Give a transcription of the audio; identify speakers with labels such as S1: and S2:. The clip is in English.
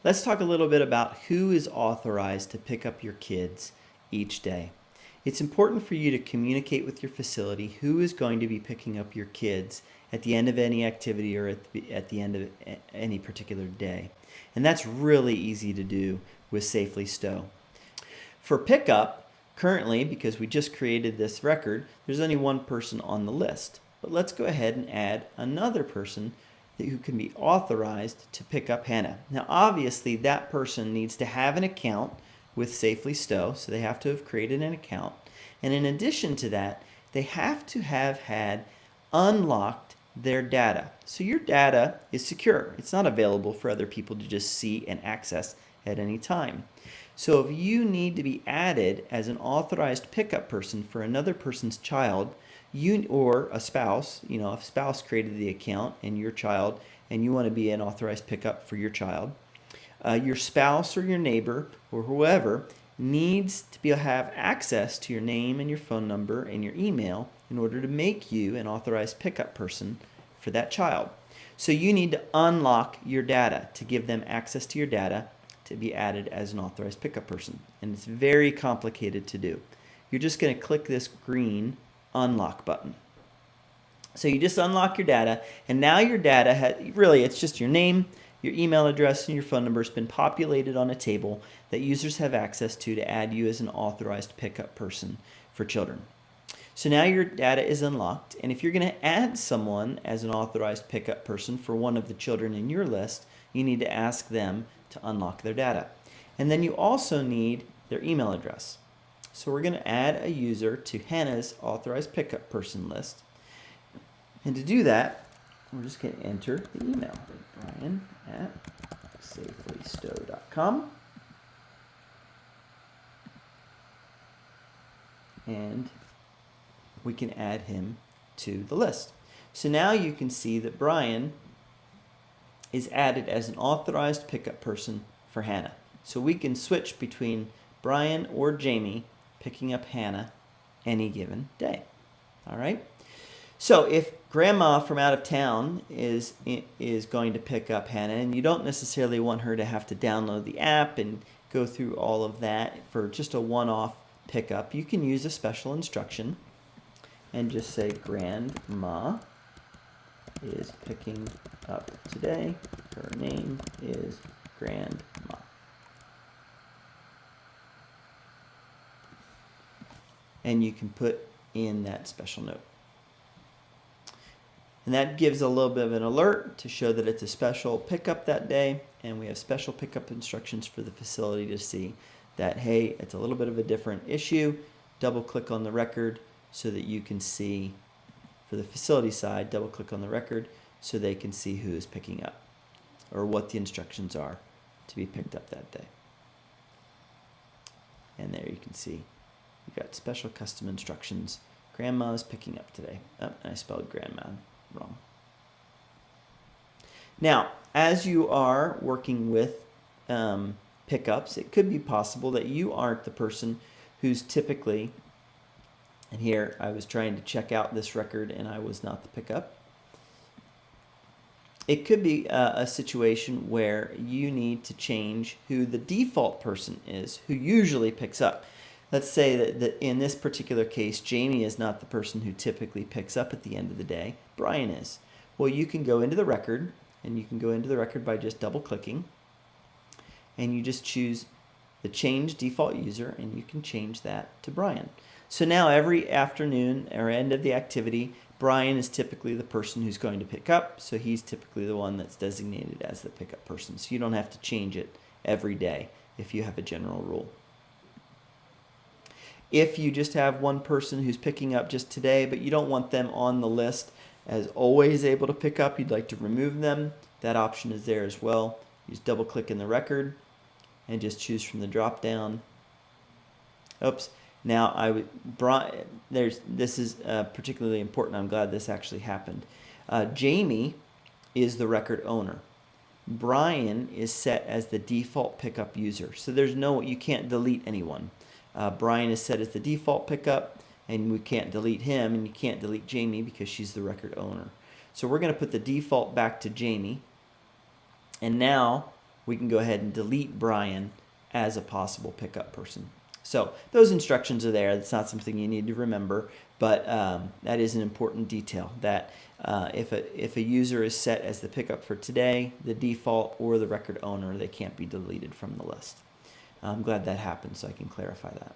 S1: Let's talk a little bit about who is authorized to pick up your kids each day. It's important for you to communicate with your facility who is going to be picking up your kids at the end of any activity or at the end of any particular day. And that's really easy to do with Safely Stow. For pickup, currently, because we just created this record, there's only one person on the list. But let's go ahead and add another person who can be authorized to pick up Hannah. Now, obviously, that person needs to have an account with Safely Stow, so they have to have created an account. And in addition to that, they have to have had unlocked their data. So your data is secure. It's not available for other people to just see and access at any time. So if you need to be added as an authorized pickup person for another person's child, or a spouse, if a spouse created the account and your child, and you want to be an authorized pickup for your child, your spouse or your neighbor or whoever needs to have access to your name and your phone number and your email in order to make you an authorized pickup person for that child. So you need to unlock your data to give them access to your data to be added as an authorized pickup person. And it's very complicated to do. You're just going to click this green unlock button. So you just unlock your data, and now your data it's just your name, your email address, and your phone number has been populated on a table that users have access to add you as an authorized pickup person for children. So now your data is unlocked, and if you're going to add someone as an authorized pickup person for one of the children in your list, you need to ask them to unlock their data. And then you also need their email address. So we're going to add a user to Hannah's authorized pickup person list. And to do that, we're just going to enter the email, brian@safelystow.com. And we can add him to the list. So now you can see that Brian is added as an authorized pickup person for Hannah. So we can switch between Brian or Jamie picking up Hannah any given day. All right? So if grandma from out of town is going to pick up Hannah, and you don't necessarily want her to have to download the app and go through all of that for just a one-off pickup, you can use a special instruction and just say grandma is picking up today. Her name is Grandma. And you can put in that special note. And that gives a little bit of an alert to show that it's a special pickup that day, and we have special pickup instructions for the facility to see that, hey, it's a little bit of a different issue. Double click on the record so that you can see, for the facility side, double click on the record so they can see who is picking up or what the instructions are to be picked up that day. And there you can see you've got special custom instructions. Grandma is picking up today. Oh, I spelled grandma wrong. Now, as you are working with pickups, it could be possible that you aren't the person who's typically, and here I was trying to check out this record and I was not the pickup. It could be a situation where you need to change who the default person is who usually picks up. Let's say that in this particular case, Jamie is not the person who typically picks up at the end of the day. Brian is. Well, you can go into the record, and you can go into the record by just double clicking, and you just choose the change default user, and you can change that to Brian. So now every afternoon or end of the activity, Brian is typically the person who's going to pick up, so he's typically the one that's designated as the pickup person. So you don't have to change it every day if you have a general rule. If you just have one person who's picking up just today, but you don't want them on the list as always able to pick up, you'd like to remove them, that option is there as well. You just double click in the record and just choose from the drop down. Oops. Now, this is particularly important. I'm glad this actually happened. Jamie is the record owner. Brian is set as the default pickup user. So you can't delete anyone. Brian is set as the default pickup, and we can't delete him, and you can't delete Jamie because she's the record owner. So we're going to put the default back to Jamie. And now we can go ahead and delete Brian as a possible pickup person. So those instructions are there. That's not something you need to remember, but that is an important detail, that if a user is set as the pickup for today, the default, or the record owner, they can't be deleted from the list. I'm glad that happened, so I can clarify that.